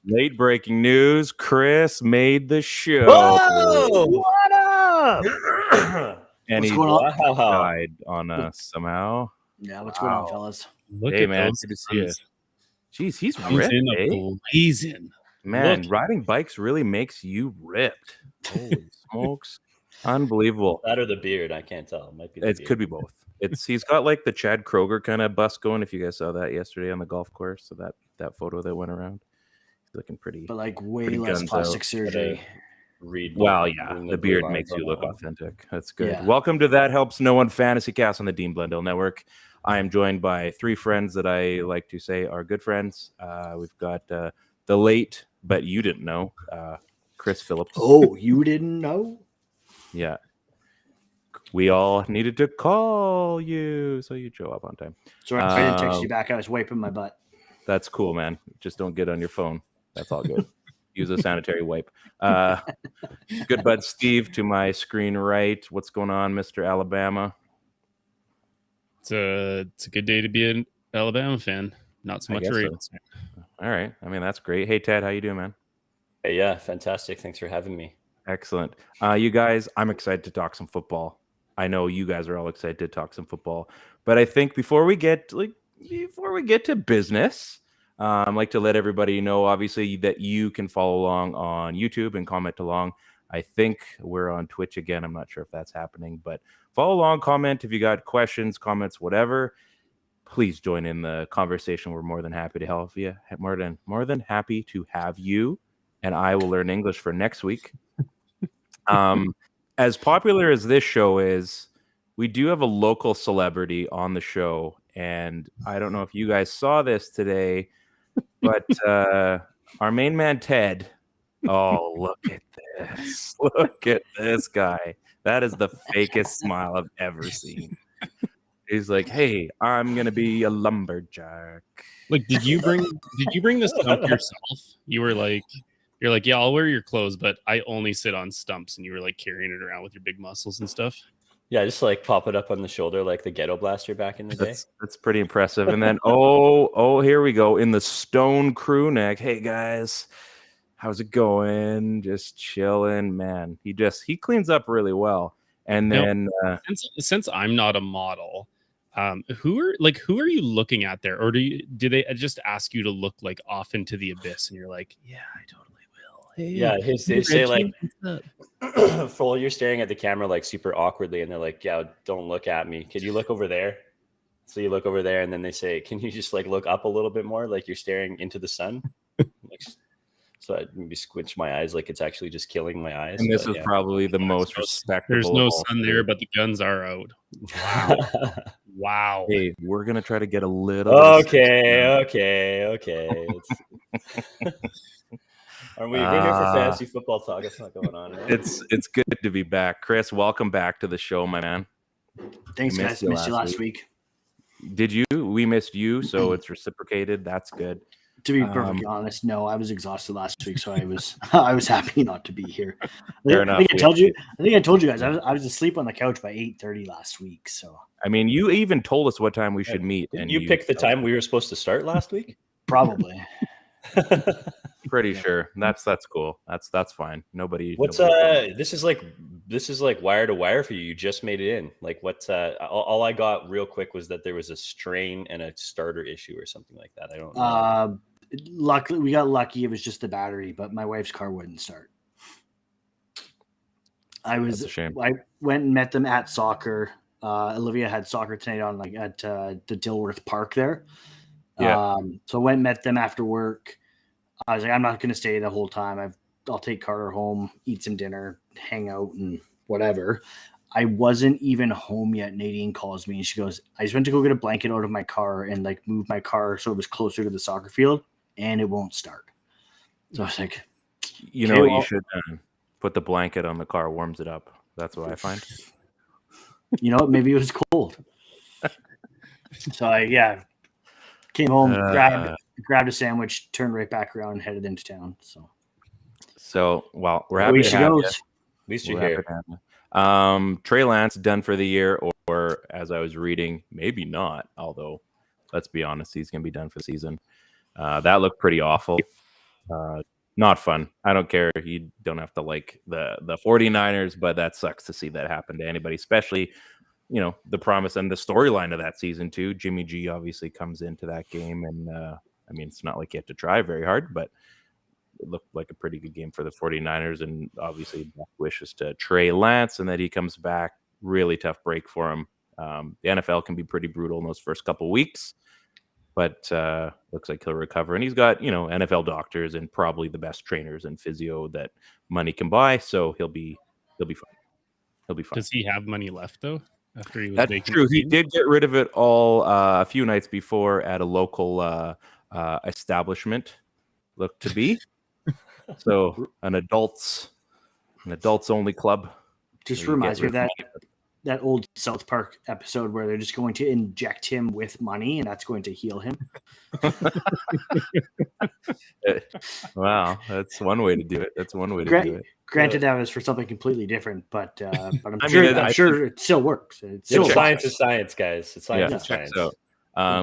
Late breaking news. Chris made the show. Whoa! What up? And What's he going on? died on us somehow. Yeah, what's going on, fellas? Look Hey, at man. those Good to see you. guns. Jeez, he's He's ripped, in eh? a blazing. Man, Look. riding bikes really makes you ripped. Holy smokes. Unbelievable. That or the beard, I can't tell. It might be the It beard. could be both. He's got like the Chad Kroger kind of bust going, if you guys saw that yesterday on the golf course. So that photo that went around. He's looking pretty. But like way Pretty less guns plastic out. surgery. Well, yeah, the beard makes you look authentic. That's good. Yeah. Welcome to That Helps No One Fantasy Cast on the Dean Blundell Network. I am joined by three friends that I like to say are good friends. We've got the late, but you didn't know, Chris Phillips. Oh, you didn't know? Yeah. We all needed to call you so you'd show up on time. Sorry, I didn't text you back. I was wiping my butt. That's cool, man. Just don't get on your phone. That's all good. Use a sanitary wipe. Good bud Steve to my screen right. What's going on, Mr. Alabama? It's a good day to be an Alabama fan. Not so I much guess Ravens. All right. I mean, that's great. Hey, Ted, how you doing, man? Hey, yeah, fantastic. Thanks for having me. Excellent. You guys, I'm excited to talk some football. I know you guys are all excited to talk some football, but I think before we get to business, I'd like to let everybody know, obviously, that you can follow along on YouTube and comment along. I think we're on Twitch again. I'm not sure if that's happening, but follow along, comment if you got questions, comments, whatever. Please join in the conversation. We're more than happy to help you. More than happy to have you, and I will learn English for next week. As popular as this show is, we do have a local celebrity on the show, and I don't know if you guys saw this today, but our main man Ted. Oh, look at this! Look at this guy. That is the fakest smile I've ever seen. He's like, "Hey, I'm gonna be a lumberjack." Like, did you bring this stump yourself? You're like, yeah, I'll wear your clothes, but I only sit on stumps, and you were like carrying it around with your big muscles and stuff. Yeah, just like pop it up on the shoulder like the Ghetto Blaster back in the day. That's pretty impressive. And then oh, here we go in the stone crew neck. Hey guys, how's it going? Just chilling, man. He cleans up really well. And then since I'm not a model, who are you looking at there, or do they just ask you to look like off into the abyss, and you're like, yeah, I totally will. Hey, yeah, they say like, full, you're staring at the camera like super awkwardly, and they're like, yeah, don't look at me. Can you look over there? So you look over there, and then they say, can you just like look up a little bit more, like you're staring into the sun? So I maybe squinch my eyes like it's actually just killing my eyes. And this is probably the most respectable. There's no sun there, but the guns are out. Wow. Wow. Hey, we're going to try to get a little Okay. Are we here for fantasy football talk? That's not going on. Right? It's good to be back. Chris, welcome back to the show, my man. Thanks, guys. Missed you last week. Did you? We missed you, so it's reciprocated. That's good. To be perfectly honest, no, I was exhausted last week, so I was happy not to be here. I think I told you guys I was asleep on the couch by 8:30 last week. So I mean, you even told us what time we should meet, and you picked the time we were supposed to start last week. Probably. Pretty sure. That's cool. That's fine. Nobody. This is like wire to wire for you. You just made it in. Like what's all I got real quick was that there was a strain and a starter issue or something like that. I don't know. Luckily, we got lucky. It was just the battery, but my wife's car wouldn't start. That's a shame. I went and met them at soccer. Olivia had soccer tonight on at the Dilworth Park there. Yeah. So I went and met them after work. I was like, I'm not going to stay the whole time. I'll take Carter home, eat some dinner, hang out, and whatever. I wasn't even home yet. Nadine calls me and she goes, I just went to go get a blanket out of my car and like move my car so it was closer to the soccer field, and it won't start. So I was like, you know what you should put the blanket on the car, warms it up. That's what I find. You know what? Maybe it was cold. So I came home, grabbed a sandwich, turned right back around, and headed into town. So well, we're happy to have you. At least you're here. Trey Lance done for the year, or as I was reading, maybe not. Although, let's be honest, he's going to be done for the season. That looked pretty awful. Not fun. I don't care. You don't have to like the 49ers, but that sucks to see that happen to anybody, especially, the promise and the storyline of that season too. Jimmy G obviously comes into that game, and it's not like you have to try very hard, but it looked like a pretty good game for the 49ers, and obviously best wishes to Trey Lance and that he comes back. Really tough break for him. The NFL can be pretty brutal in those first couple weeks, but looks like he'll recover. And he's got, NFL doctors and probably the best trainers and physio that money can buy. So he'll be fine. He'll be fine. Does he have money left though? After he was That's making true. He did get rid of it all a few nights before at a local establishment, looked to be. So an adults only club. Just reminds me of that old South Park episode where they're just going to inject him with money and that's going to heal him. Wow, that's one way to do it. Do it. Granted, that was for something completely different, but I'm sure it still works. Science is science, guys. It's science is science. So,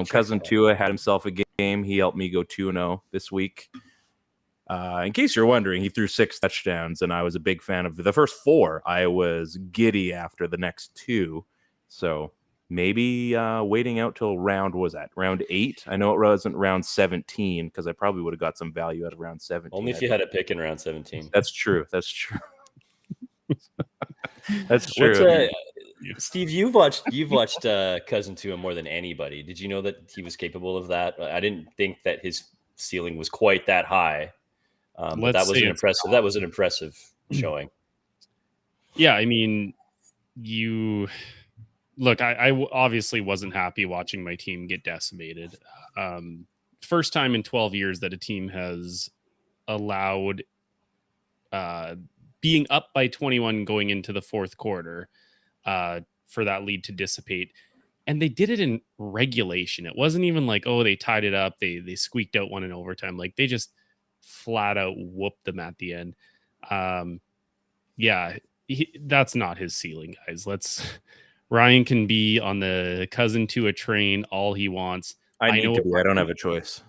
Cousin Tua had himself a game. He helped me go 2-0 this week. In case you're wondering, he threw 6 touchdowns, and I was a big fan of the first 4. I was giddy after the next 2. So maybe waiting out till round 8? I know it wasn't round 17 because I probably would have got some value out of round 17. Only if you had a pick in round 17. That's true. That's true. Steve, you've watched Cousin Tua more than anybody. Did you know that he was capable of that? I didn't think that his ceiling was quite that high. But that was an impressive showing. Yeah, I mean, I obviously wasn't happy watching my team get decimated. First time in 12 years that a team has allowed being up by 21 going into the fourth quarter for that lead to dissipate. And they did it in regulation. It wasn't even like, oh, they tied it up. They squeaked out one in overtime. Like they just flat out whooped them at the end. That's not his ceiling, guys. Ryan can be on the Cousin Tua train all he wants. I don't have a choice.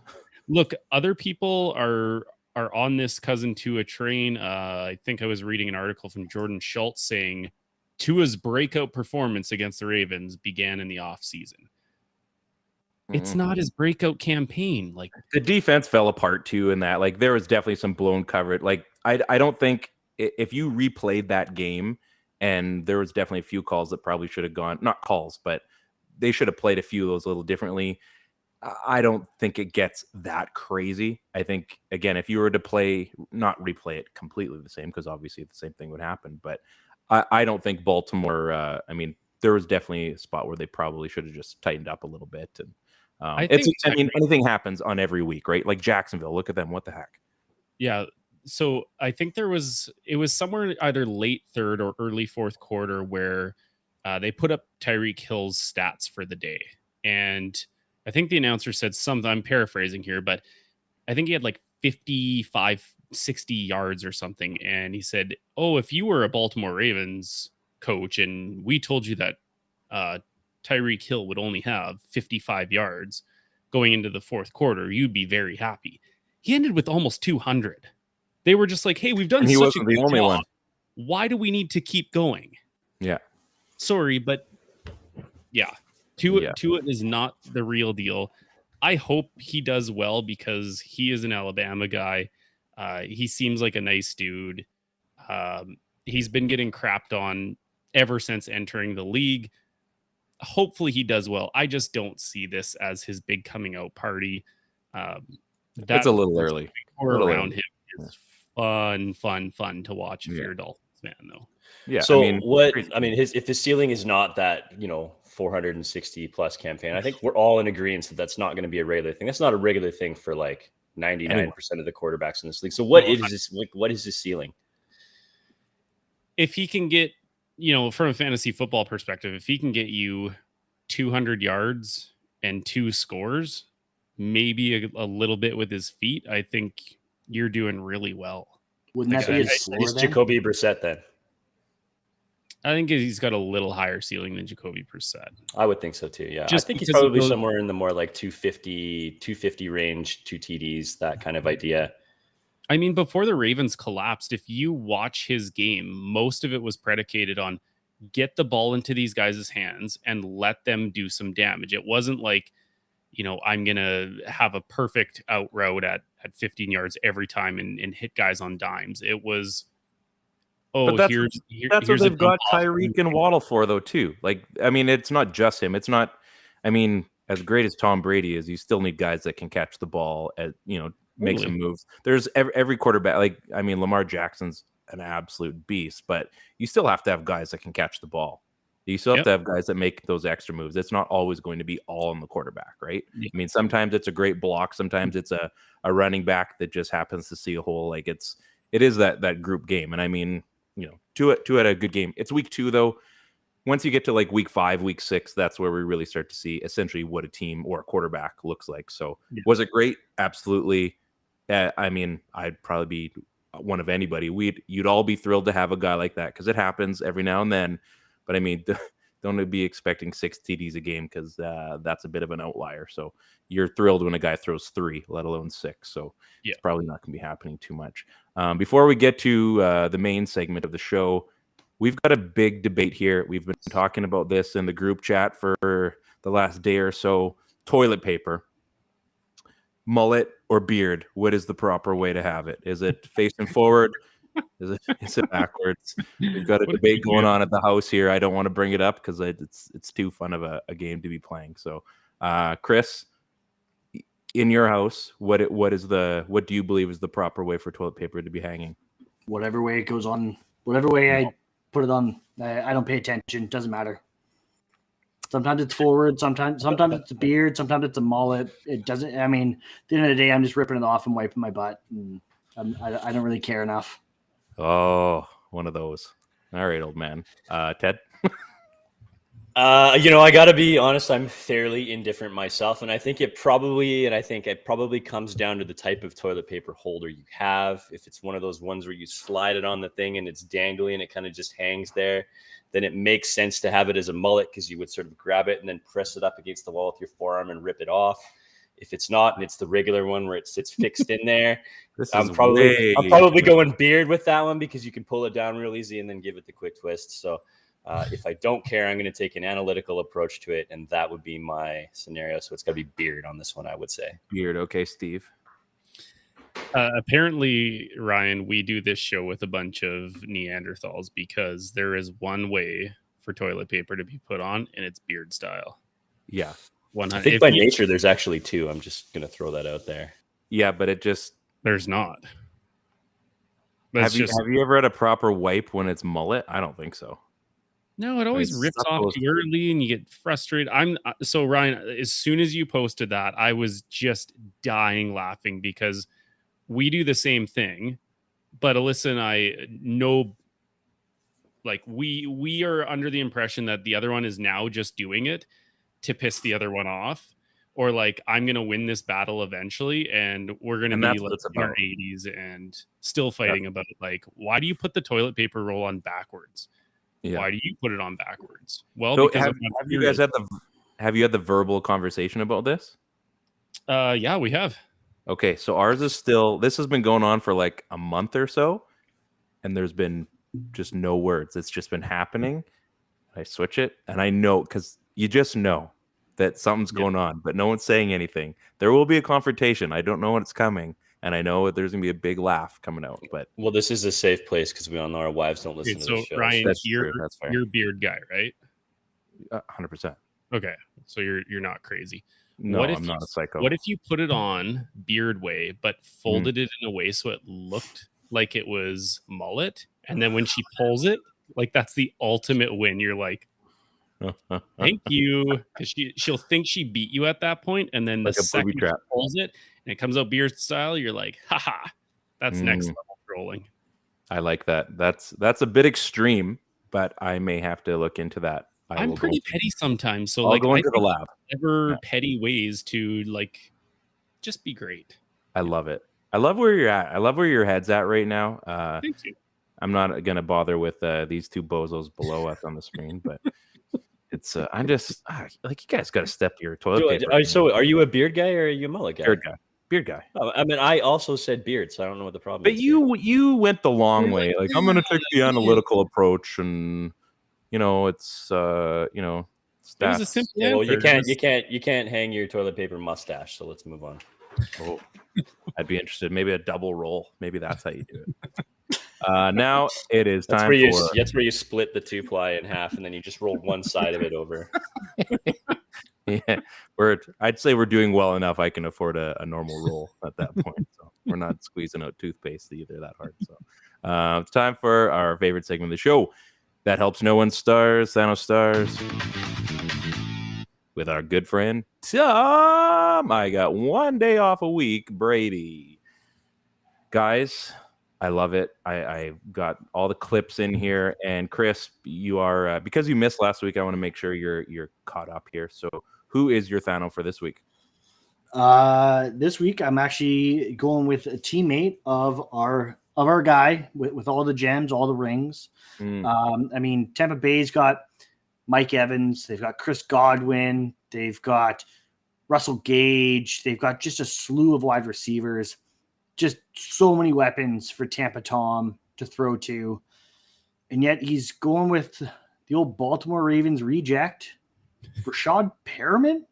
Look, other people are on this Cousin Tua train. I think I was reading an article from Jordan Schultz saying Tua's breakout performance against the Ravens began in the offseason. It's not his breakout campaign. Like the defense fell apart too in that. Like there was definitely some blown coverage. Like I don't think if you replayed that game, and there was definitely a few calls that probably should have gone, not calls, but they should have played a few of those a little differently. I don't think it gets that crazy. I think, again, if you were to not replay it completely the same, because obviously the same thing would happen, but I don't think Baltimore, there was definitely a spot where they probably should have just tightened up a little bit. And anything happens on every week, right? Like Jacksonville, look at them. What the heck? Yeah. So I think it was somewhere either late third or early fourth quarter where they put up Tyreek Hill's stats for the day. And I think the announcer said something, I'm paraphrasing here, but I think he had like 55, 60 yards or something. And he said, oh, if you were a Baltimore Ravens coach and we told you that Tyreek Hill would only have 55 yards going into the fourth quarter, you'd be very happy. He ended with almost 200. They were just like, hey, we've done such a good job. One. Why do we need to keep going? Yeah. Sorry, but yeah. Tua is not the real deal. I hope he does well because he is an Alabama guy. He seems like a nice dude. He's been getting crapped on ever since entering the league. Hopefully he does well. I just don't see this as his big coming out party. That's a little early. Around him is fun to watch if you're a Dolphins fan, though. Yeah. So if his ceiling is not that, 460 plus campaign, I think we're all in agreement that that's not going to be a regular thing. That's not a regular thing for like 99% of the quarterbacks in this league. So what is his ceiling? If he can get, from a fantasy football perspective, if he can get you 200 yards and 2 scores, maybe a little bit with his feet, I think you're doing really well. Wouldn't that be is Jacoby Brissett then? I think he's got a little higher ceiling than Jacoby Brissett. I would think so too. Yeah, just I think he's probably somewhere in the more like 250 range, 2 TDs, that kind of idea. I mean, before the Ravens collapsed, if you watch his game, most of it was predicated on get the ball into these guys' hands and let them do some damage. It wasn't like, I'm going to have a perfect out route at 15 yards every time and hit guys on dimes. It was, But that's what here's they've got Tyreek and Waddle for, though, too. Like, I mean, it's not just him. It's not, I mean, as great as Tom Brady is, you still need guys that can catch the ball, make some moves. There's every quarterback, like, I mean, Lamar Jackson's an absolute beast, but you still have to have guys that can catch the ball. You still have to have guys that make those extra moves. It's not always going to be all on the quarterback, right? Yeah. I mean, sometimes it's a great block. Sometimes it's a running back that just happens to see a hole. Like it is that group game. And I mean, Tua had a good game. It's week 2 though. Once you get to like week 5, week 6, that's where we really start to see essentially what a team or a quarterback looks like. So was it great? Absolutely. I mean, I'd probably be one of anybody. You'd all be thrilled to have a guy like that because it happens every now and then. But I mean, don't be expecting 6 TDs a game because that's a bit of an outlier. So you're thrilled when a guy throws 3, let alone 6. So it's probably not going to be happening too much. Before we get to the main segment of the show, we've got a big debate here. We've been talking about this in the group chat for the last day or so. Toilet paper, mullet or beard? What is the proper way to have it? Is it facing forward? Is it backwards? We've got a debate going on at the house here. I don't want to bring it up because it's too fun of a game to be playing. So, Chris, in your house, what do you believe is the proper way for toilet paper to be hanging? Whatever way it goes on, whatever way I put it on, I don't pay attention. Doesn't matter. Sometimes it's forward. Sometimes it's a beard. Sometimes it's a mullet. It doesn't. I mean, at the end of the day, I'm just ripping it off and wiping my butt. And I don't really care enough. Oh, one of those. All right, old man. Ted? I got to be honest, I'm fairly indifferent myself. And I think it probably comes down to the type of toilet paper holder you have. If it's one of those ones where you slide it on the thing and it's dangly and it kind of just hangs there, then it makes sense to have it as a mullet because you would sort of grab it and then press it up against the wall with your forearm and rip it off. If it's not, and it's the regular one where it sits fixed in there, I'm probably going beard with that one because you can pull it down real easy and then give it the quick twist. So if I don't care, I'm going to take an analytical approach to it, and that would be my scenario. So it's got to be beard on this one, I would say. Beard. Okay, Steve. Apparently, Ryan, we do this show with a bunch of Neanderthals because there is one way for toilet paper to be put on, and it's beard style. Yeah. 100. I think by nature, there's actually 2. I'm just going to throw that out there. Yeah, but there's not. Have you ever had a proper wipe when it's mullet? I don't think so. No, it always rips off too early and you get frustrated. So Ryan, as soon as you posted that, I was just dying laughing because we do the same thing, but Alyssa and I know, like we are under the impression that the other one is now just doing it to piss the other one off, or like I'm gonna win this battle eventually, and we're gonna be like in our 80s and still fighting about it. Like, why do you put the toilet paper roll on backwards? Yeah. Why do you put it on backwards? Well, so because have you had the verbal conversation about this? Yeah, we have. Okay, so ours is this has been going on for like a month or so, and there's been just no words. It's just been happening. I switch it, and I know because you just know that something's going on, but no one's saying anything. There will be a confrontation. I don't know when it's coming, and I know there's gonna be a big laugh coming out. But this is a safe place because we all know our wives don't listen to the show. Ryan, that's fair. You're a beard guy, right? 100%. Okay, so you're not crazy. No, I'm not a psycho. What if you put it on beard way, but folded it in a way so it looked like it was mullet, and then when she pulls it, like that's the ultimate win. You're like, thank you, because she'll think she beat you at that point, and then the second she pulls it and it comes out beard style, you're like, haha, that's next level trolling. I like that. That's a bit extreme, but I may have to look into that. I'm pretty petty sometimes, so I'll go into the lab. Petty ways to like just be great. I love it. I love where you're at. I love where your head's at right now. Thank you. I'm not gonna bother with these two bozos below us on the screen, but it's I'm just like, you guys got to step your toilet paper. So are you a beard guy or are you a mullet guy? Beard guy. I mean, I also said beard, so I don't know what the problem But is. Here. you went the long way. Like, I'm gonna take the analytical approach, and it's stats. It was a simple Yeah, well, answer. you can't hang your toilet paper mustache. So let's move on. Oh, I'd be interested. Maybe a double roll. Maybe that's how you do it. Now it is That's time where for. That's where you split the 2-ply in half, and then you just roll one side of it over. Yeah, I'd say we're doing well enough. I can afford a normal roll at that point. So we're not squeezing out toothpaste either that hard. So it's time for our favorite segment of the show that helps no one stars, Thanos stars, with our good friend Tom. I got 1 day off a week, Brady. Guys, I love it. I got all the clips in here, and Chris, you are because you missed last week. I want to make sure you're caught up here. So, who is your Thano for this week? This week I'm actually going with a teammate of our guy with all the gems, all the rings. I mean, Tampa Bay's got Mike Evans, they've got Chris Godwin, they've got Russell Gage, they've got just a slew of wide receivers. Just so many weapons for Tampa Tom to throw to. And yet he's going with the old Baltimore Ravens reject, Rashad Perriman.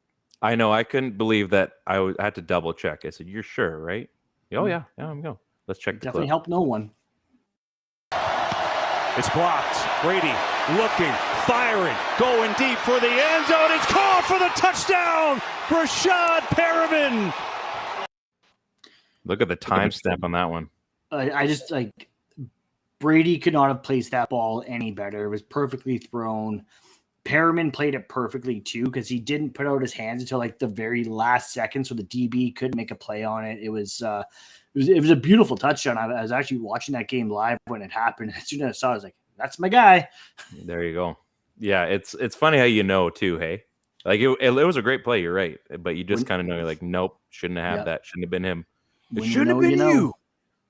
I know. I couldn't believe that. I had to double check. I said, "You're sure, right?" Oh, yeah. I'm going. Let's check the Definitely clip. helped no one. It's blocked. Brady looking, firing, going deep for the end zone. It's called for the touchdown. Rashad Perriman. Look at the timestamp on that one. I just like Brady could not have placed that ball any better. It was perfectly thrown. Perriman played it perfectly too because he didn't put out his hands until like the very last second, so the DB could make a play on it. It was a beautiful touchdown. I was actually watching that game live when it happened. As soon as I saw it, I was like, "That's my guy." There you go. Yeah, it's funny how you know too. Hey, like it was a great play. You're right, but you just kind of know. You're like, nope, shouldn't have had that. Shouldn't have been him. It shouldn't have been you.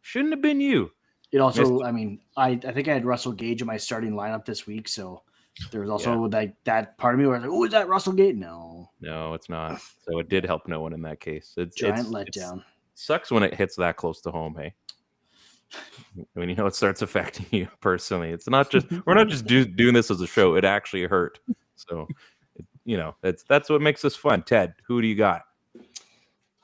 Shouldn't have been you. It also, I mean, I think I had Russell Gage in my starting lineup this week, so there was also like that part of me where I was like, "Oh, is that Russell Gage?" No, it's not. So it did help no one in that case. It's giant letdown. Sucks when it hits that close to home. Hey, when it starts affecting you personally. It's not just we're not just doing this as a show. It actually hurt. So that's what makes this fun. Ted, who do you got?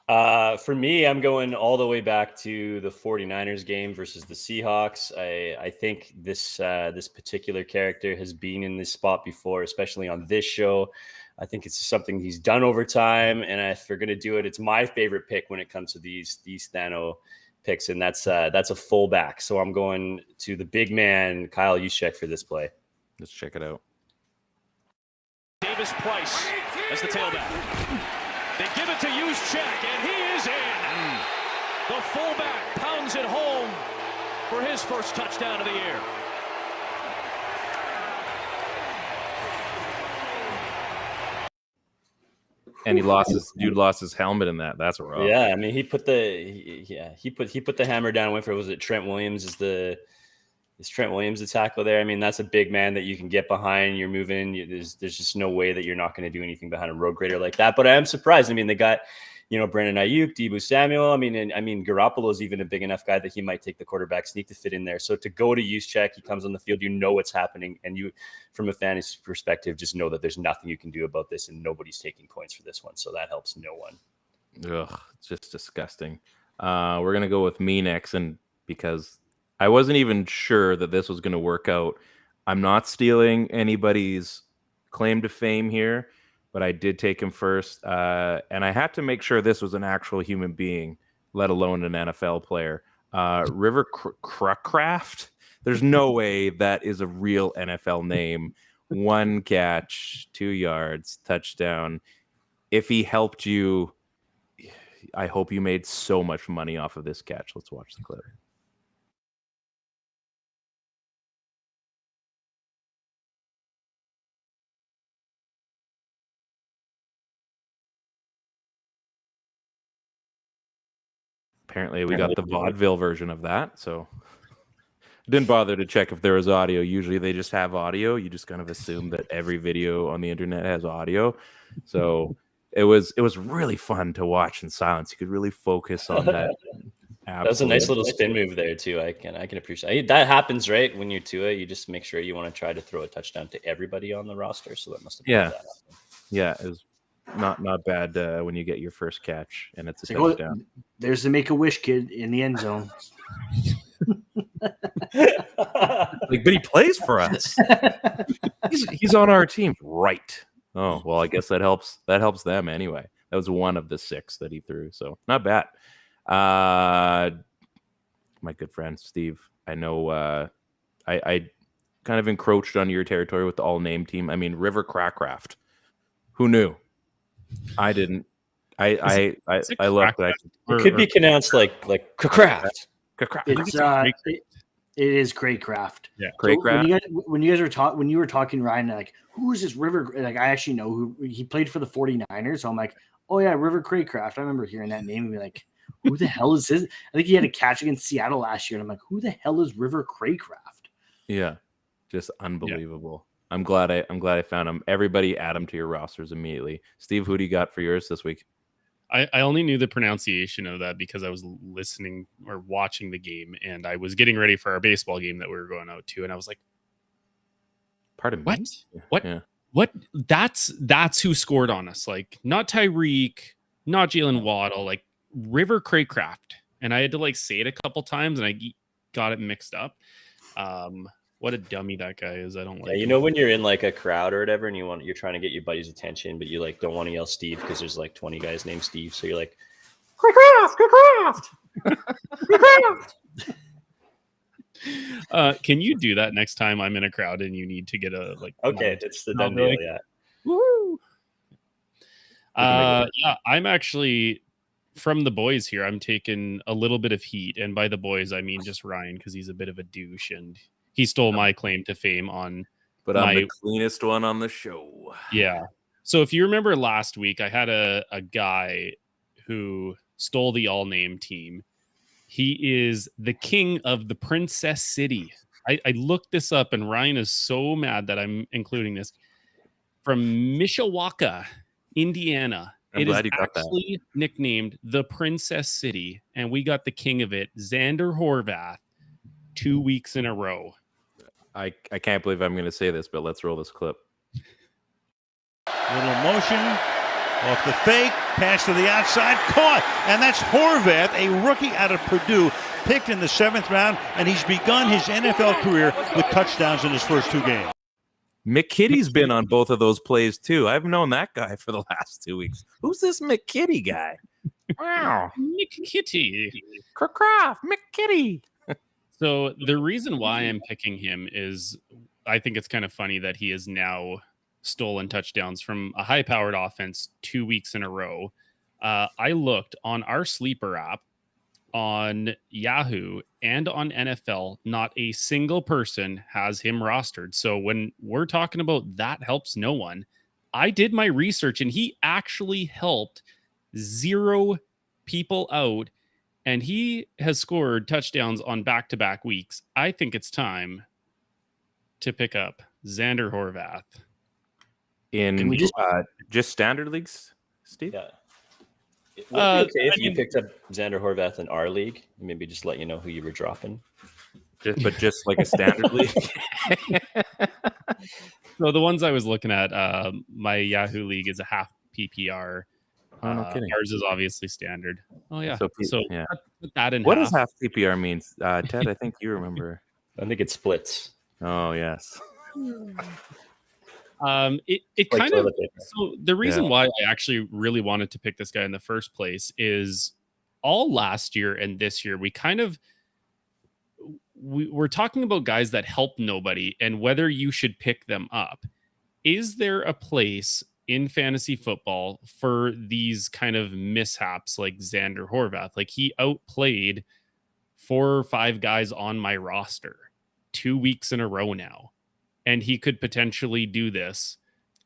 For me, I'm going all the way back to the 49ers game versus the Seahawks. I think this particular character has been in this spot before, especially on this show. I think it's something he's done over time, and if we're going to do it, it's my favorite pick when it comes to these Thano picks, and that's a fullback. So I'm going to the big man, Kyle Juszczyk, for this play. Let's check it out. Davis Price as the tailback. They give it to Juszczyk, and he is in. The fullback pounds it home for his first touchdown of the year. And he lost his helmet in that. That's rough. Yeah, I mean, he put the hammer down. Went for, was it Trent Williams? Is Trent Williams the tackle there? I mean, that's a big man that you can get behind. You're moving. There's just no way that you're not going to do anything behind a road grader like that. But I am surprised. I mean, they got, Brandon Ayuk, Deebo Samuel. I mean, Garoppolo's even a big enough guy that he might take the quarterback sneak to fit in there. So to go to Juszczyk, he comes on the field, what's happening. And you, from a fantasy perspective, just know that there's nothing you can do about this and nobody's taking points for this one. So that helps no one. Ugh, it's just disgusting. We're going to go with me next. And because I wasn't even sure that this was going to work out. I'm not stealing anybody's claim to fame here, but I did take him first. And I had to make sure this was an actual human being, let alone an NFL player. River Craft. There's no way that is a real NFL name. 1 catch, 2 yards, touchdown. If he helped you, I hope you made so much money off of this catch. Let's watch the clip. Apparently, we got the vaudeville version of that, so didn't bother to check if there was audio. Usually, they just have audio. You just kind of assume that every video on the internet has audio. So it was really fun to watch in silence. You could really focus on that. That was a nice little spin move there too. I can appreciate that. Happens right when you're Tua. You just make sure you want to try to throw a touchdown to everybody on the roster. So that must have been that. Yeah, it was not bad when you get your first catch and it's a touchdown. There's the Make-A-Wish kid in the end zone. Like, but he plays for us. He's on our team, right? Oh well, I guess that helps them anyway. That was one of the 6 that he threw, so not bad. My good friend Steve, I know I kind of encroached on your territory with the all-name team. I mean, River Crackraft. Who knew? I didn't. I looked. It could be pronounced like Crackraft. It is Craycraft. Yeah, Craycraft. So when you were talking, Ryan, like, who is this River? Like, I actually know who he played for the 49ers. So I'm like, oh yeah, River Craycraft. I remember hearing that name and be like, who the hell is this? I think he had a catch against Seattle last year, and I'm like, who the hell is River Craycraft? Yeah, just unbelievable. Yeah. I'm glad I found him. Everybody add him to your rosters immediately. Steve, who do you got for yours this week? I only knew the pronunciation of that because I was listening or watching the game, and I was getting ready for our baseball game that we were going out to, and I was like, "Pardon what? me? What? Yeah. What? That's who scored on us. Like, not Tyreek, not Jalen Waddle, like River Craycraft." And I had to like say it a couple times, and I got it mixed up. What a dummy that guy is. I don't like. Yeah, you know when you're in like a crowd or whatever, and you're trying to get your buddy's attention, but you like don't want to yell Steve because there's like 20 guys named Steve, so you're like, Craycraft. Can you do that next time I'm in a crowd and you need to get a like? Okay, it's the done deal. Yeah. Woo. Yeah, I'm actually from the boys here. I'm taking a little bit of heat, and by the boys I mean just Ryan because he's a bit of a douche and he stole my claim to fame on. But I'm the cleanest one on the show. Yeah. So if you remember last week, I had a guy who stole the all-name team. He is the king of the Princess City. I looked this up, and Ryan is so mad that I'm including this. From Mishawaka, Indiana. It is actually nicknamed the Princess City, and we got the king of it, Xander Horvath, 2 weeks in a row. I can't believe I'm going to say this, but let's roll this clip. Little motion off the fake, pass to the outside, caught, and that's Horvath, a rookie out of Purdue, picked in the 7th round, and he's begun his NFL career with touchdowns in his first 2 games. McKitty's been on both of those plays too. I've known that guy for the last 2 weeks. Who's this McKitty guy? Wow, McKitty, Crackraft, McKitty. So the reason why I'm picking him is I think it's kind of funny that he has now stolen touchdowns from a high-powered offense 2 weeks in a row. I looked on our sleeper app on Yahoo and on NFL. Not a single person has him rostered. So when we're talking about that helps no one, I did my research and he actually helped 0 people out. And he has scored touchdowns on back-to-back weeks. I think it's time to pick up Xander Horvath. In just standard leagues, Steve? Yeah. Would it be okay if you picked up Xander Horvath in our league? Maybe just let you know who you were dropping. Just like a standard league? So the ones I was looking at, my Yahoo league is a half PPR. Oh, no kidding. Ours is obviously standard. Oh yeah. So yeah. Put that in. What does half PPR means? Ted, I think you remember. I think it splits. Oh yes. It like kind of. paper. So the reason why I actually really wanted to pick this guy in the first place is all last year and this year we're talking about guys that help nobody and whether you should pick them up. Is there a place in fantasy football for these kind of mishaps like Xander Horvath? Like he outplayed 4 or 5 guys on my roster 2 weeks in a row now. And he could potentially do this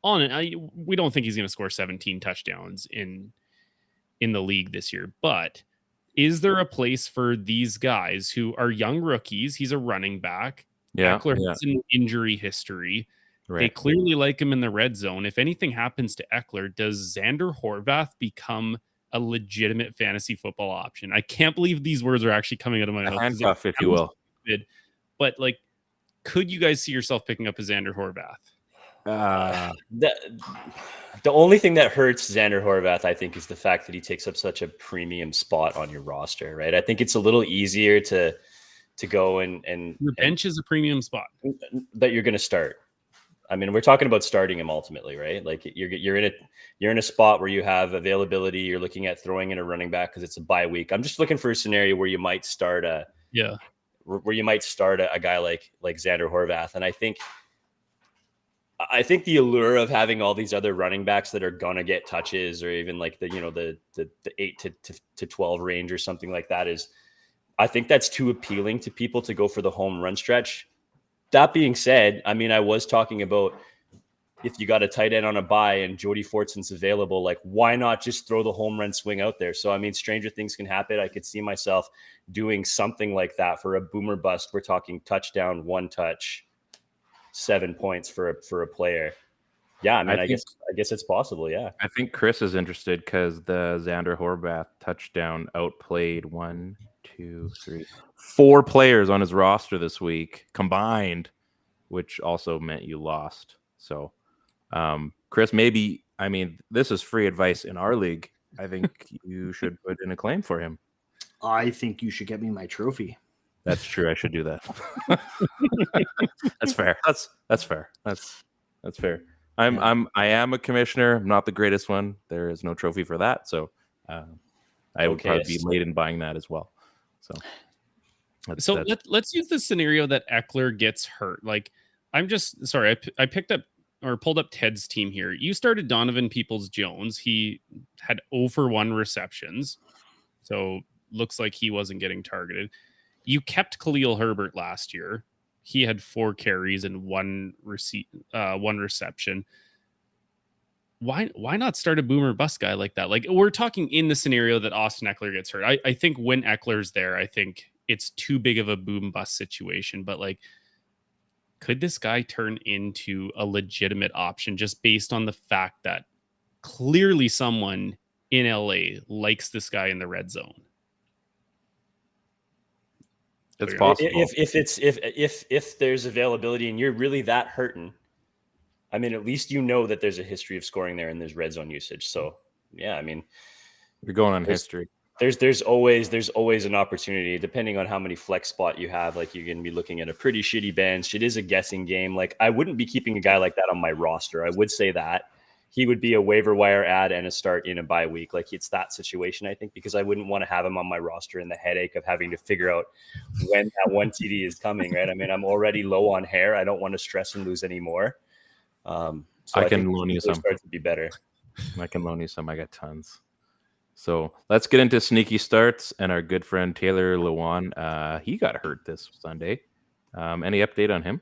on it. We don't think he's going to score 17 touchdowns in the league this year, but is there a place for these guys who are young rookies? He's a running back. Yeah. Eckler has an injury history. They clearly like him in the red zone. If anything happens to Eckler, does Xander Horvath become a legitimate fantasy football option? I can't believe these words are actually coming out of my mouth. Handcuff, if you will. Stupid, but like, could you guys see yourself picking up a Xander Horvath? The only thing that hurts Xander Horvath, I think, is the fact that he takes up such a premium spot on your roster, right? I think it's a little easier to go and your bench is a premium spot that you're going to start. I mean, we're talking about starting him ultimately, right? Like you're in a spot where you have availability. You're looking at throwing in a running back because it's a bye week. I'm just looking for a scenario where you might start a guy like Xander Horvath, and I think the allure of having all these other running backs that are gonna get touches, or even like the 8 to 12 range or something like that, is, I think that's too appealing to people to go for the home run stretch. That being said, I mean, I was talking about if you got a tight end on a bye and Jody Fortson's available, like, why not just throw the home run swing out there? So, I mean, stranger things can happen. I could see myself doing something like that for a boomer bust. We're talking touchdown, 1 touch, 7 points for a player. Yeah, I mean, I guess it's possible. Yeah, I think Chris is interested because the Xander Horvath touchdown outplayed 1, 2, 3, 4 players on his roster this week combined, which also meant you lost. So, Chris, maybe, I mean, this is free advice in our league. I think you should put in a claim for him. I think you should get me my trophy. That's true. I should do that. That's fair. That's fair. That's fair. I am a commissioner. I'm not the greatest one. There is no trophy for that. So I would probably be late in buying that as well. So let's use the scenario that Eckler gets hurt. Like, I'm just sorry. I picked up or pulled up Ted's team here. You started Donovan Peoples-Jones. He had over 1 receptions. So looks like he wasn't getting targeted. You kept Khalil Herbert last year. He had 4 carries and 1 reception. Why not start a boomer bust guy like that? Like, we're talking in the scenario that Austin Eckler gets hurt. I think when Eckler's there, I think it's too big of a boom bust situation. But like, could this guy turn into a legitimate option just based on the fact that clearly someone in LA likes this guy in the red zone? It's possible. If there's availability and you're really that hurting, I mean, at least you know that there's a history of scoring there and there's red zone usage. So yeah, I mean, you're going on history. There's always an opportunity depending on how many flex spot you have. Like, you're going to be looking at a pretty shitty bench. It is a guessing game. Like, I wouldn't be keeping a guy like that on my roster. I would say that he would be a waiver wire add and a start in a bye week. Like, it's that situation, I think, because I wouldn't want to have him on my roster and the headache of having to figure out when that 1 TD is coming, right? I mean, I'm already low on hair. I don't want to stress and lose anymore. So I can loan you some. Starts to be better. I can loan you some. I got tons. So let's get into sneaky starts and our good friend Taylor Lewan. He got hurt this Sunday. Any update on him?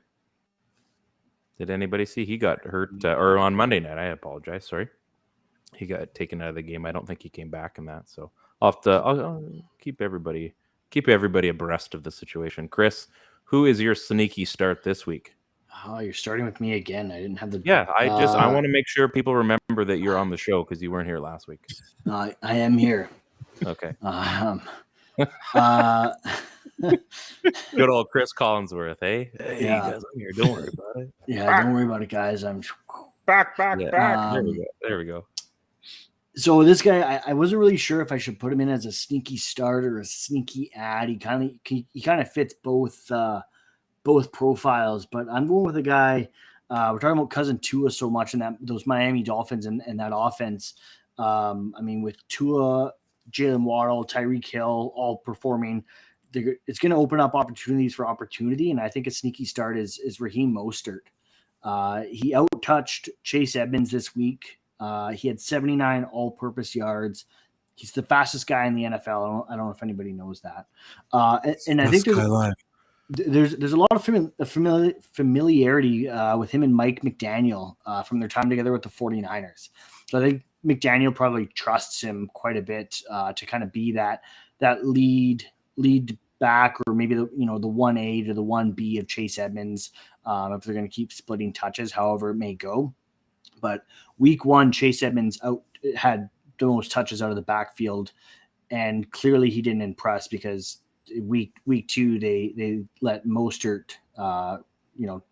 Did anybody see he got hurt or on Monday night? I apologize. Sorry. He got taken out of the game. I don't think he came back in that. So I'll keep everybody abreast of the situation. Chris, who is your sneaky start this week? Oh, you're starting with me again. I didn't have the. Yeah, I want to make sure people remember that you're on the show because you weren't here last week. I am here. Okay. Good old Chris Collinsworth, eh? Hey, yeah. Guys, I'm here. Don't worry about it. Yeah, don't worry about it, guys. I'm back. There we go. So this guy, I wasn't really sure if I should put him in as a sneaky start or a sneaky ad. He kind of fits both profiles, but I'm going with a guy. We're talking about cousin Tua so much in those Miami Dolphins and that offense. I mean, with Tua, Jalen Waddle, Tyreek Hill all performing, it's going to open up opportunities for opportunity. And I think a sneaky start is Raheem Mostert. He out-touched Chase Edmonds this week. He had 79 all-purpose yards. He's the fastest guy in the NFL. I don't know if anybody knows that. And I think there's a lot of familiarity with him and Mike McDaniel from their time together with the 49ers. So I think McDaniel probably trusts him quite a bit to kind of be that lead back, or maybe the 1A to the 1B of Chase Edmonds, if they're going to keep splitting touches, however it may go. But week 1, Chase Edmonds had the most touches out of the backfield, and clearly he didn't impress, because week 2 they let Mostert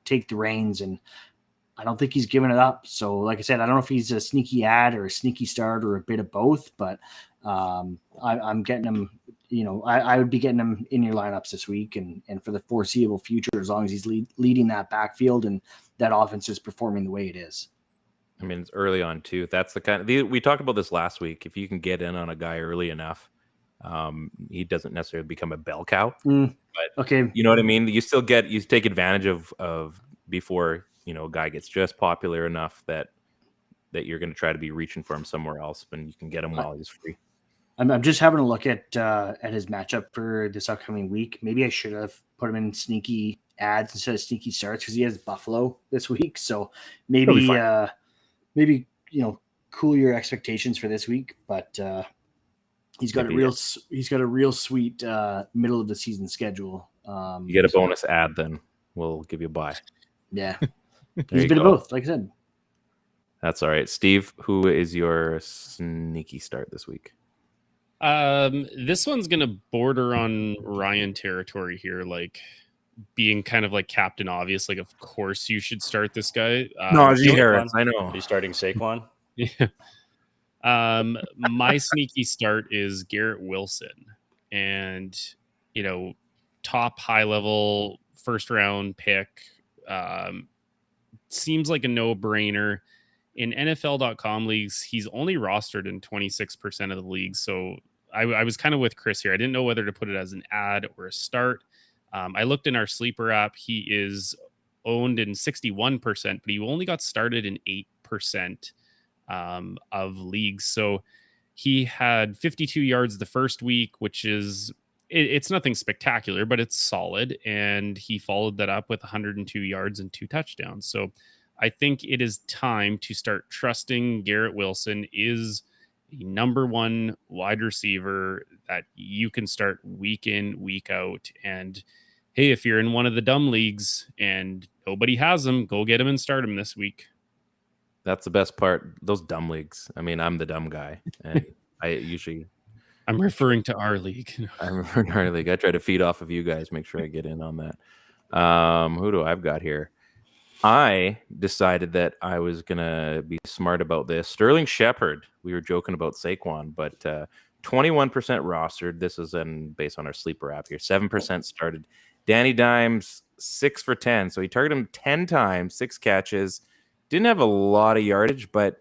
take the reins, and I don't think he's given it up. So like I said, I don't know if he's a sneaky ad or a sneaky start or a bit of both, but I'm getting him. I would be getting him in your lineups this week and for the foreseeable future, as long as he's leading that backfield and that offense is performing the way it is. I mean, it's early on too. That's the kind of, we talked about this last week. If you can get in on a guy early enough, he doesn't necessarily become a bell cow. But okay, you know what I mean? You take advantage of before, a guy gets just popular enough that you're going to try to be reaching for him somewhere else, but you can get him while he's free. I'm just having a look at his matchup for this upcoming week. Maybe I should have put him in sneaky ads instead of sneaky starts, because he has Buffalo this week. So maybe cool your expectations for this week. But he's got a real sweet middle of the season schedule. You get a bonus ad, then we'll give you a buy. Yeah, he's a bit of both, like I said. That's all right, Steve. Who is your sneaky start this week? This one's gonna border on Ryan territory here, like being kind of like Captain Obvious. Like, of course you should start this guy. Najee Harris, I know. Are you starting Saquon? Yeah. My sneaky start is Garrett Wilson, and top high level first round pick. Seems like a no brainer. In NFL.com leagues, he's only rostered in 26% of the leagues. So I was kind of with Chris here. I didn't know whether to put it as an ad or a start. I looked in our sleeper app. He is owned in 61%, but he only got started in 8% of leagues. So he had 52 yards the first week, which is, it's nothing spectacular, but it's solid. And he followed that up with 102 yards and 2 touchdowns. So I think it is time to start trusting Garrett Wilson is the number 1 wide receiver that you can start week in, week out. And hey, if you're in one of the dumb leagues and nobody has him, go get him and start him this week. That's the best part. Those dumb leagues. I mean, I'm the dumb guy, and I'm referring to our league. I'm referring to our league. I try to feed off of you guys, make sure I get in on that. Who do I've got here? I decided that I was going to be smart about this. Sterling Shepard. We were joking about Saquon, but 21% rostered. This is based on our sleeper app here. 7% started. Danny Dimes, 6 for 10. So he targeted him 10 times, 6 catches. Didn't have a lot of yardage, but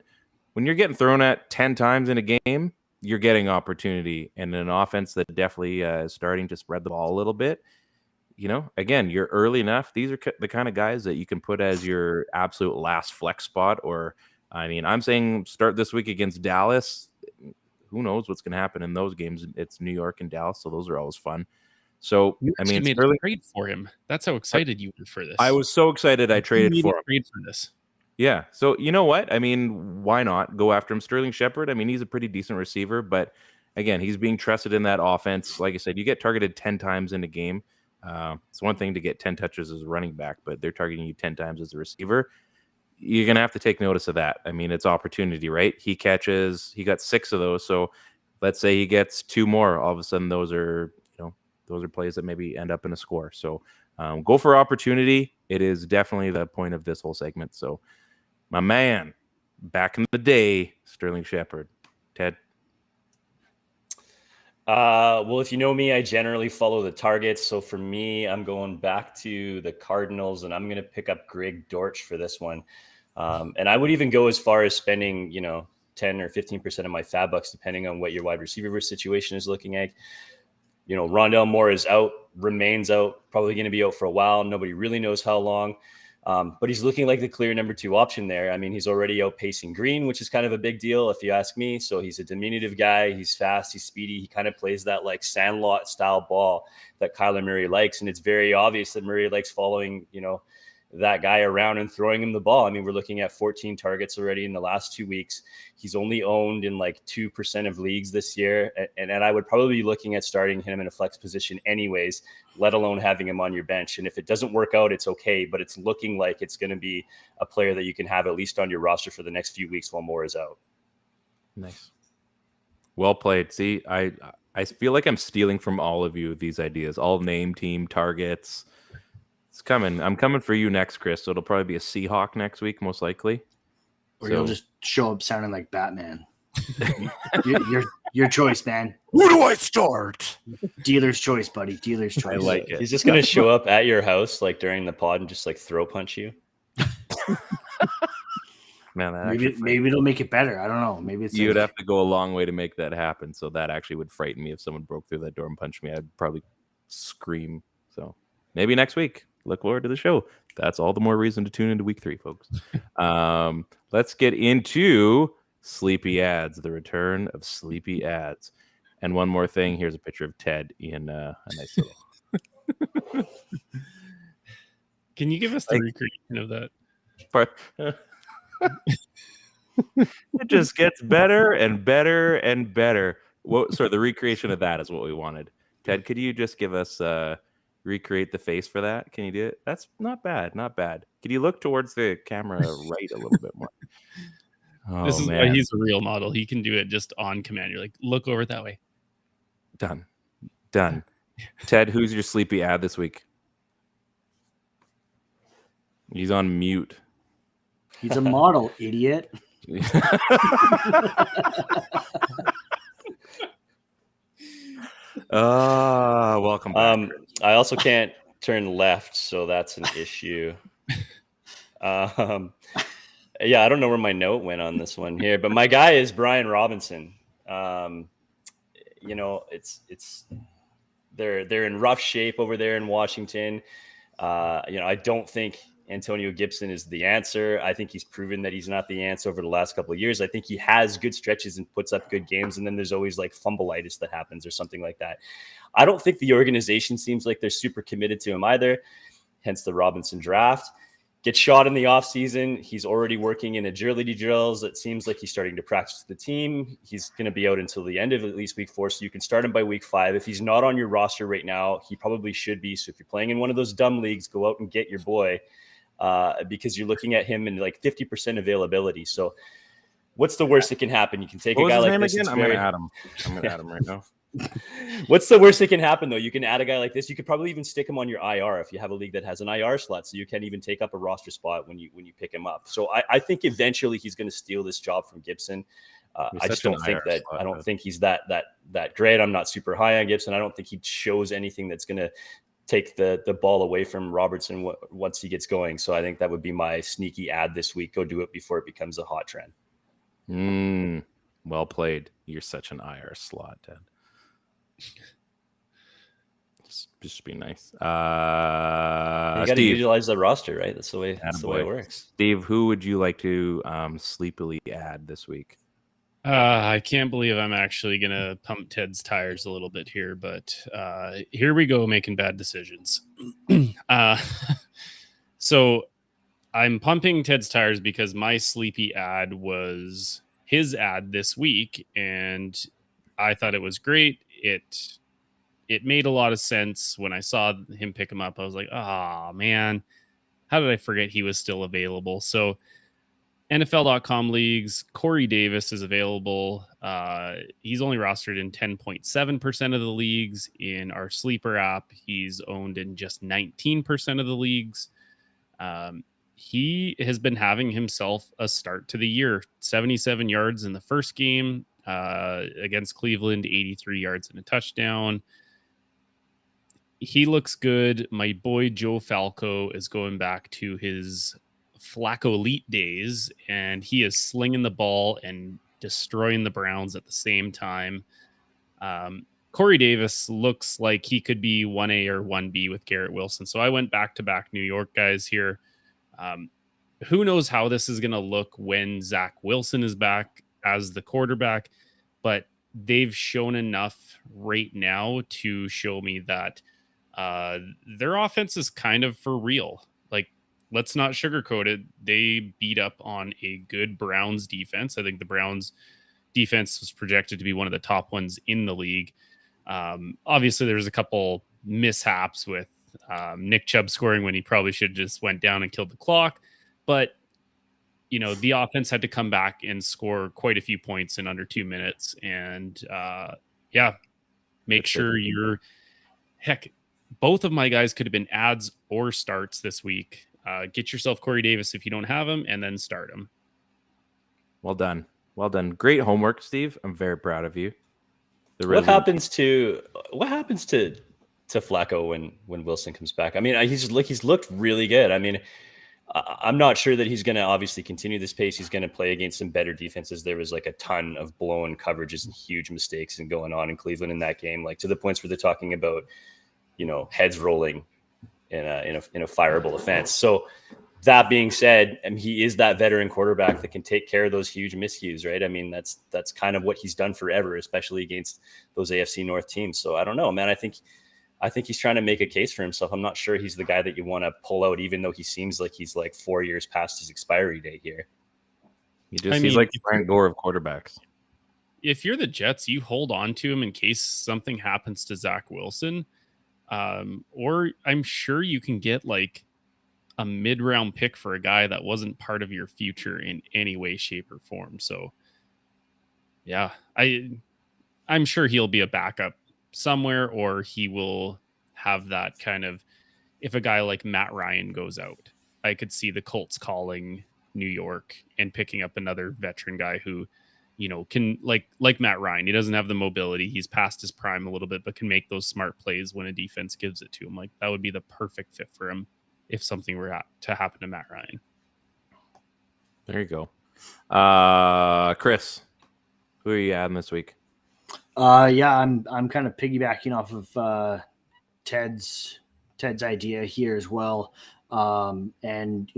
when you're getting thrown at 10 times in a game, you're getting opportunity. And an offense that definitely is starting to spread the ball a little bit. Again, you're early enough. These are the kind of guys that you can put as your absolute last flex spot. Or, I mean, I'm saying start this week against Dallas. Who knows what's going to happen in those games? It's New York and Dallas, so those are always fun. So, you I mean, made a trade for him. That's how excited you were for this. I was so excited I traded for him. Trade for this. Yeah. So, you know what? I mean, why not go after him? Sterling Shepard, I mean, he's a pretty decent receiver, but again, he's being trusted in that offense. Like I said, you get targeted 10 times in a game. It's one thing to get 10 touches as a running back, but they're targeting you 10 times as a receiver. You're going to have to take notice of that. I mean, it's opportunity, right? He got 6 of those. So let's say he gets 2 more. All of a sudden, those are plays that maybe end up in a score. So go for opportunity. It is definitely the point of this whole segment. So my man, back in the day, Sterling Shepard. Ted? Well, if you know me, I generally follow the targets. So for me, I'm going back to the Cardinals, and I'm going to pick up Greg Dortch for this one. And I would even go as far as spending, 10 or 15% of my fab bucks, depending on what your wide receiver situation is looking at. Rondell Moore is out, remains out, probably going to be out for a while. Nobody really knows how long. But he's looking like the clear number 2 option there. I mean, he's already outpacing Green, which is kind of a big deal if you ask me. So he's a diminutive guy. He's fast. He's speedy. He kind of plays that like Sandlot style ball that Kyler Murray likes. And it's very obvious that Murray likes following, that guy around and throwing him the ball. I mean, we're looking at 14 targets already in the last 2 weeks. He's only owned in like 2% of leagues this year. And I would probably be looking at starting him in a flex position anyways, let alone having him on your bench. And if it doesn't work out, it's okay, but it's looking like it's going to be a player that you can have at least on your roster for the next few weeks while Moore is out. Nice. Well played. See, I feel like I'm stealing from all of you these ideas, all name, team, targets. It's coming. I'm coming for you next, Chris. So it'll probably be a Seahawk next week, most likely. Or you'll just show up sounding like Batman. your choice, man. Where do I start? Dealer's choice, buddy. Dealer's choice. I like it. He's just going to show up at your house like during the pod and just like throw punch you. Man, maybe it'll make it better. I don't know. Maybe it's you'd have to go a long way to make that happen. So that actually would frighten me. If someone broke through that door and punched me, I'd probably scream. So maybe next week. Look forward to the show. That's all the more reason to tune into week 3, folks. Let's get into sleepy ads, the return of sleepy ads. And one more thing. Here's a picture of Ted in a nice little. Can you give us the recreation of that? It just gets better and better and better. Sorry, the recreation of that is what we wanted. Ted, could you just give us recreate the face for that? Can you do it? That's not bad. Not bad. Could you look towards the camera right a little bit more? This is why he's a real model. He can do it just on command. You're like, look over that way. Done. Ted, who's your sleepy ad this week? He's on mute. He's a model, idiot. Welcome back. I also can't turn left, so that's an issue. Yeah, I don't know where my note went on this one here, but my guy is Brian Robinson. You know, they're in rough shape over there in Washington. You know, I don't think Antonio Gibson is the answer. I think he's proven that he's not the answer over the last couple of years. I think he has good stretches and puts up good games, and then there's always like fumbleitis that happens or something like that. I don't think the organization seems like they're super committed to him either, hence the Robinson draft. Gets shot in the offseason. He's already working in agility drills. It seems like he's starting to practice with the team. He's going to be out until the end of at least week 4, so you can start him by week 5. If he's not on your roster right now, he probably should be. So if you're playing in one of those dumb leagues, go out and get your boy. Because you're looking at him in like 50% availability. So what's the worst that can happen? You can take a guy like this. I'm going to add him right now. What's the worst that can happen though? You can add a guy like this. You could probably even stick him on your IR if you have a league that has an IR slot. So you can't even take up a roster spot when you pick him up. So I think eventually he's going to steal this job from Gibson. I just don't think that slot, I don't think he's that great. I'm not super high on Gibson. I don't think he shows anything that's going to take the ball away from Robertson once he gets going. So I think that would be my sneaky ad this week. Go do it before it becomes a hot trend. Well played. You're such an IR slot, Ted. Just be nice. You got to utilize the roster, right? That's the way it works. Steve, who would you like to sleepily add this week? I can't believe I'm actually going to pump Ted's tires a little bit here, but here we go, making bad decisions. So I'm pumping Ted's tires because my sleepy ad was his ad this week, and I thought it was great. It made a lot of sense when I saw him pick him up. I was like, oh, man, how did I forget he was still available? So NFL.com leagues, Corey Davis is available. He's only rostered in 10.7% of the leagues. In our sleeper app, he's owned in just 19% of the leagues. He has been having himself a start to the year. 77 yards in the first game against Cleveland, 83 yards and a touchdown. He looks good. My boy Joe Falco is going back to his Flacco Elite days, and he is slinging the ball and destroying the Browns at the same time. Corey Davis looks like he could be 1A or 1B with Garrett Wilson. So I went back-to-back New York guys here. Who knows how this is going to look when Zach Wilson is back as the quarterback, but they've shown enough right now to show me that their offense is kind of for real. Like, let's not sugarcoat it. They beat up on a good Browns defense. I think the Browns defense was projected to be one of the top ones in the league. Obviously, there's a couple mishaps with Nick Chubb scoring when he probably should have just went down and killed the clock. But, the offense had to come back and score quite a few points in under 2 minutes. And, make sure you're – heck, both of my guys could have been ads or starts this week. Get yourself Corey Davis if you don't have him, and then start him. Well done. Well done. Great homework, Steve. I'm very proud of you. What happens to Flacco when Wilson comes back? I mean, he's looked really good. I mean, I'm not sure that he's going to obviously continue this pace. He's going to play against some better defenses. There was like a ton of blown coverages and huge mistakes and going on in Cleveland in that game, like to the points where they're talking about, heads rolling in a fireable offense. So that being said, he is that veteran quarterback that can take care of those huge miscues, right? I mean, that's kind of what he's done forever, especially against those AFC North teams. So I don't know, man. I think he's trying to make a case for himself. I'm not sure he's the guy that you want to pull out, even though he seems like he's like 4 years past his expiry date here. He's like Frank Gore of quarterbacks. If you're the Jets, you hold on to him in case something happens to Zach Wilson. Or I'm sure you can get like a mid-round pick for a guy that wasn't part of your future in any way, shape, or form. So, yeah, I'm sure he'll be a backup somewhere, or he will have that kind of, if a guy like Matt Ryan goes out, I could see the Colts calling New York and picking up another veteran guy who, can like Matt Ryan. He doesn't have the mobility. He's past his prime a little bit, but can make those smart plays when a defense gives it to him. Like that would be the perfect fit for him if something were to happen to Matt Ryan. There you go. Chris, who are you adding this week? I'm kind of piggybacking off of Ted's idea here as well. And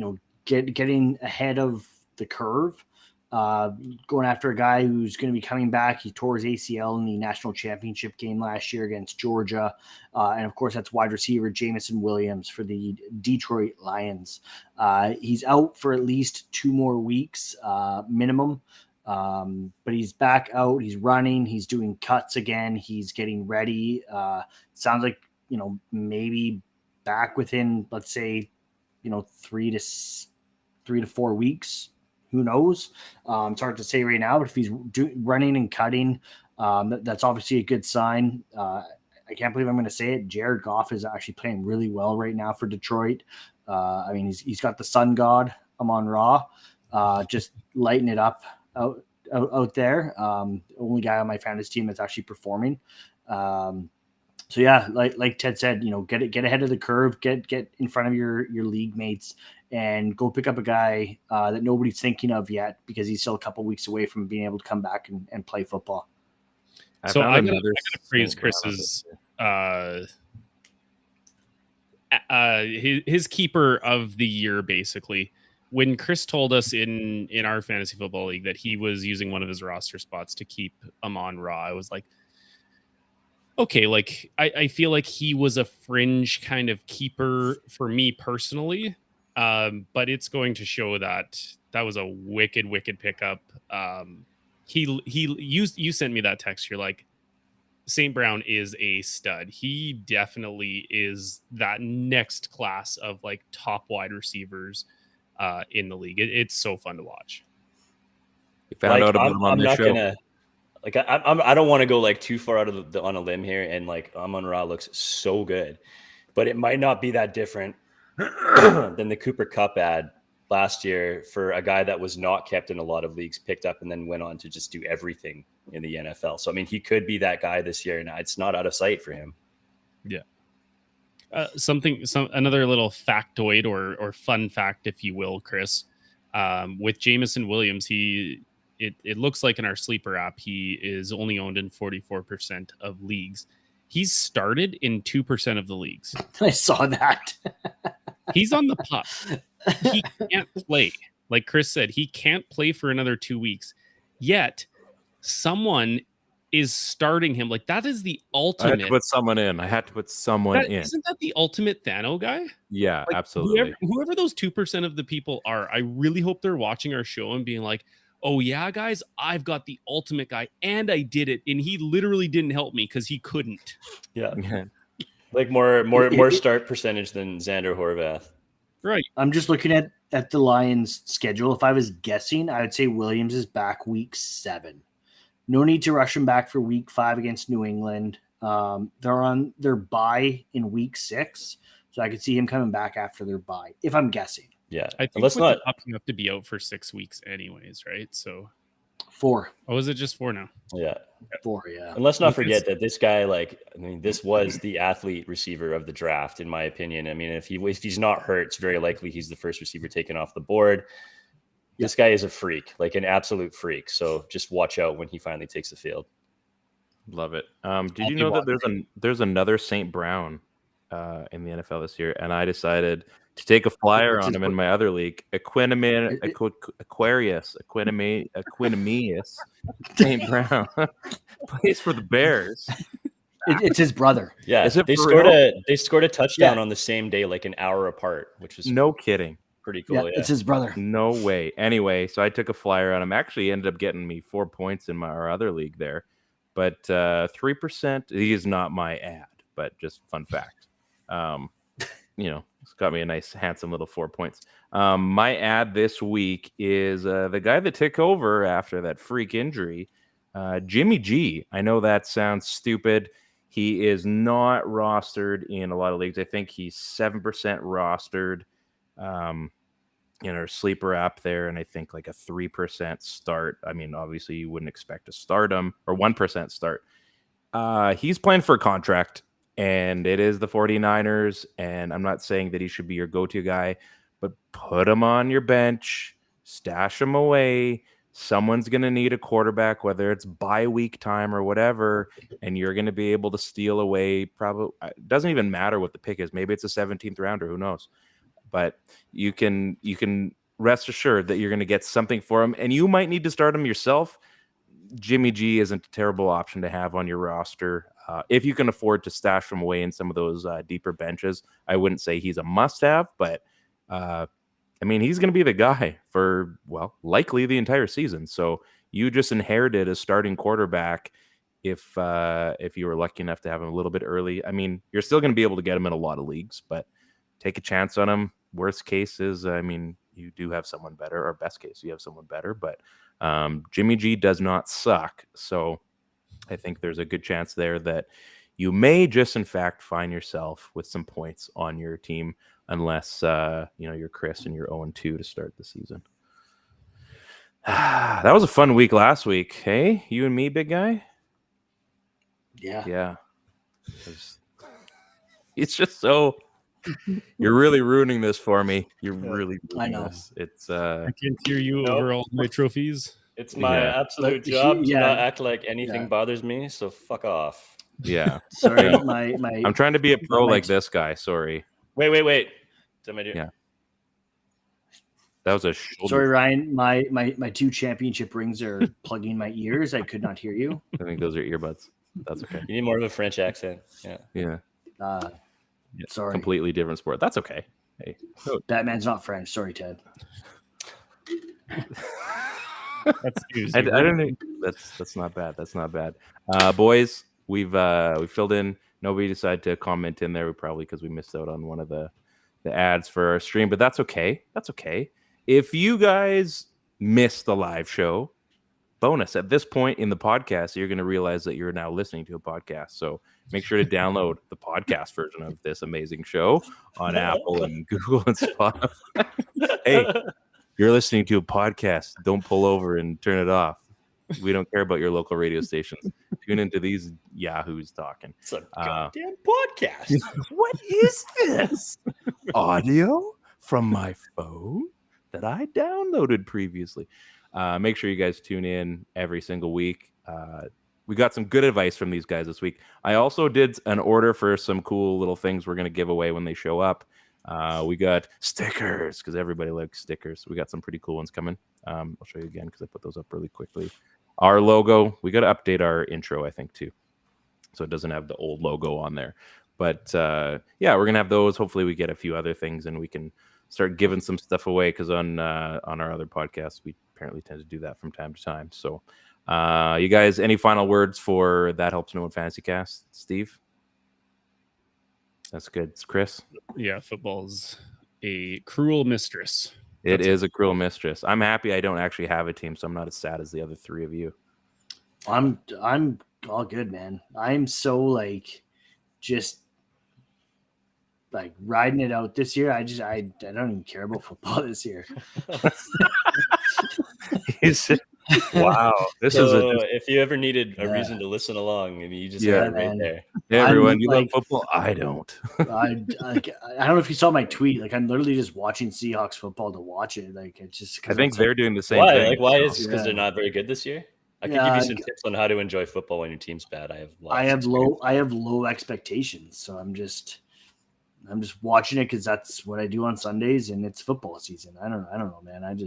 getting ahead of the curve, going after a guy who's going to be coming back. He tore his ACL in the national championship game last year against Georgia. And of course that's wide receiver Jameson Williams for the Detroit Lions. He's out for at least 2 more weeks, minimum. But he's back out. He's running. He's doing cuts again. He's getting ready. Sounds like, maybe back within, let's say, 3 to 4 weeks. Who knows? It's hard to say right now, but if he's running and cutting, that's obviously a good sign. I can't believe I'm going to say it. Jared Goff is actually playing really well right now for Detroit. He's got the sun god, Amon-Ra, just lighting it up out there. Only guy on my fantasy team that's actually performing. So yeah, like Ted said, get ahead of the curve, get in front of your league mates, and go pick up a guy that nobody's thinking of yet because he's still a couple weeks away from being able to come back and play football. So I gotta praise Chris's his keeper of the year, basically. When Chris told us in our fantasy football league that he was using one of his roster spots to keep Amon-Ra, I was like, okay, like I feel like he was a fringe kind of keeper for me personally, but it's going to show that was a wicked pickup. You sent me that text. You're like, St. Brown is a stud. He definitely is that next class of like top wide receivers in the league. It's so fun to watch. You found out about him on the show. I don't want to go like too far out of on a limb here, and like Amon-Ra looks so good, but it might not be that different than the Cooper Kupp ad last year for a guy that was not kept in a lot of leagues, picked up and then went on to just do everything in the NFL. So I mean, he could be that guy this year, and it's not out of sight for him. Yeah. Another little factoid or fun fact, if you will, Chris, with Jameson Williams, it looks like in our sleeper app, he is only owned in 44% of leagues. He's started in 2% of the leagues. I saw that. He's on the pup. He can't play. Like Chris said, he can't play for another 2 weeks. Yet someone is starting him. Like, that is the I had ultimate. to put someone in. Isn't that the ultimate Thano guy? Yeah, Like, absolutely. Whoever those 2% of the people are, I really hope they're watching our show and being like, oh yeah, guys, I've got the ultimate guy and I did it. And he literally didn't help me because he couldn't. Yeah. Yeah. Like more start percentage than Xander Horvath. Right. I'm just looking at the Lions' schedule. If I was guessing, I would say Williams is back week 7. No need to rush him back for week 5 against New England. They're on their bye in week 6, so I could see him coming back after their bye, if I'm guessing. Yeah. I think let's not you have to be out for 6 weeks anyways, right? So 4. Oh, is it just 4 now? Yeah. 4, yeah. And let's not forget that this guy, this was the athlete receiver of the draft, in my opinion. I mean, if he's not hurt, it's very likely he's the first receiver taken off the board. This guy is a freak, like an absolute freak. So just watch out when he finally takes the field. Love it. Did you know that there's another St. Brown in the NFL this year, and I decided to take a flyer on him in my other league, Aquinimeous St. Brown plays for the Bears. It's his brother. Yeah, they scored a touchdown on the same day, like an hour apart, which is no kidding. Pretty cool. Yeah, it's his brother. No way. Anyway, so I took a flyer on him. Actually, ended up getting me 4 points in our other league there, but 3%. He is not my ad, but just fun fact. It's got me a nice, handsome little 4 points. My ad this week is the guy that took over after that freak injury, Jimmy G. I know that sounds stupid. He is not rostered in a lot of leagues. I think he's 7% rostered in our sleeper app there, and I think like a 3% start. I mean, obviously you wouldn't expect to start him, or 1% start. He's playing for a contract, and it is the 49ers, and I'm not saying that he should be your go-to guy, but put him on your bench, stash him away. Someone's going to need a quarterback, whether it's bye week time or whatever, and you're going to be able to steal away. Probably, it doesn't even matter what the pick is. Maybe it's a 17th rounder, who knows? But you can rest assured that you're going to get something for him, and you might need to start him yourself. Jimmy G isn't a terrible option to have on your roster. If you can afford to stash him away in some of those deeper benches, I wouldn't say he's a must-have, but I mean, he's going to be the guy for, well, likely the entire season. So you just inherited a starting quarterback if you were lucky enough to have him a little bit early. I mean, you're still going to be able to get him in a lot of leagues, but take a chance on him. Worst case is, I mean, you do have someone better, or best case, you have someone better, but Jimmy G does not suck. So I think there's a good chance there that you may just, in fact, find yourself with some points on your team, unless you're Chris and you're 0-2 to start the season. That was a fun week last week. Hey, you and me, big guy. Yeah. It's just so. You're really ruining this for me. You're really ruining this. It's I can't hear you over all my trophies. It's my absolute job to not act like anything bothers me, so fuck off. Yeah. Sorry, I'm trying to be a pro like this guy. Sorry. Wait. Somebody. Yeah. That was a shoulder. Sorry, Ryan. My 2 championship rings are plugging my ears. I could not hear you. I think those are earbuds. That's okay. You need more of a French accent. Yeah. Sorry. Completely different sport. That's okay. Hey. Batman's not French. Sorry, Ted. I don't think that's not bad. That's not bad. Boys, we've filled in. Nobody decided to comment in there, probably because we missed out on one of the ads for our stream, but that's okay. That's okay. If you guys missed the live show, bonus, at this point in the podcast, you're going to realize that you're now listening to a podcast. So make sure to download the podcast version of this amazing show on Apple and Google and Spotify. Hey, you're listening to a podcast. Don't pull over and turn it off. We don't care about your local radio stations. Tune into these yahoos talking. It's a goddamn podcast. What is this? Audio from my phone that I downloaded previously. Make sure you guys tune in every single week. We got some good advice from these guys this week. I also did an order for some cool little things we're going to give away when they show up. We got stickers because everybody likes stickers. We got some pretty cool ones coming. I'll show you again because I put those up really quickly. our logo. We got to update our intro, I think, too, so it doesn't have the old logo on there. But yeah, we're gonna have those. Hopefully, we get a few other things, and we can start giving some stuff away, because on our other podcasts, we apparently tend to do that from time to time. So, you guys, any final words for That Helps No One Fantasy Cast, Steve? That's good. It's Chris. Yeah, football's a cruel mistress. It is a cruel mistress. I'm happy I don't actually have a team, so I'm not as sad as the other three of you. I'm all good, man. I'm so like just like riding it out this year. I don't even care about football this year. Wow, this is if you ever needed a reason to listen along, I mean, you just had it right there. Hey, everyone, you love football? I don't. I don't know if you saw my tweet. Like, I'm literally just watching Seahawks football to watch it. Like, it's just. I think they're doing the same why? thing. Like, why is because they're not very good this year? I could give you some tips on how to enjoy football when your team's bad. I have low expectations, so I'm just watching it because that's what I do on Sundays, and it's football season. I don't know, man.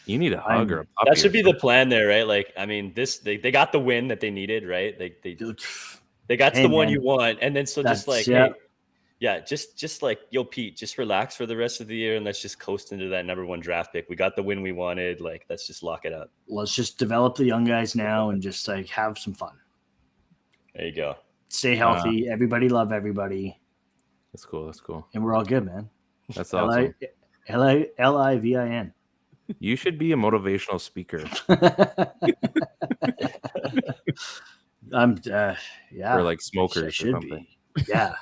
You need a hug or a puppy. That should be the plan there, right? Like, I mean, they got the win that they needed, right? They got the one you want, and then just like, just like, yo, Pete, just relax for the rest of the year, and let's just coast into that number 1 draft pick. We got the win we wanted. Like, let's just lock it up. Let's just develop the young guys now and just like have some fun. There you go. Stay healthy. Everybody love everybody. That's cool. That's cool. And we're all good, man. That's awesome. LIVIN. You should be a motivational speaker. Yeah. Or like smokers or something. Be. Yeah.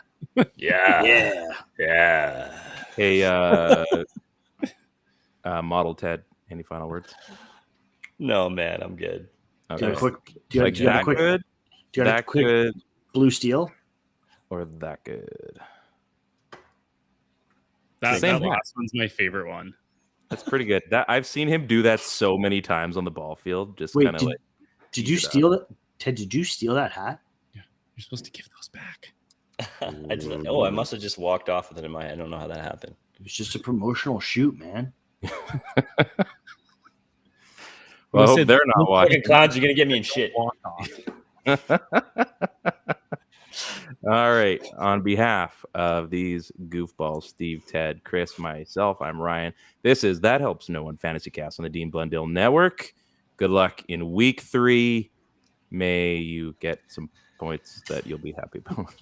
Yeah. Hey, Model Ted, any final words? No, man, I'm good. Okay. Do you have a quick blue steel? Or that good? That last one's my favorite one. That's pretty good. I've seen him do that so many times on the ball field. Just kind of like. Did you steal that, Ted? Did you steal that hat? Yeah, you're supposed to give those back. I must have just walked off with it in my head. I don't know how that happened. It was just a promotional shoot, man. Well, I hope they're not watching. Clowns, you're gonna get me in shit. Walk off. All right. On behalf of these goofballs, Steve, Ted, Chris, myself, I'm Ryan. This is That Helps No One Fantasy Cast on the Dean Blundell Network. Good luck in week 3. May you get some points that you'll be happy about.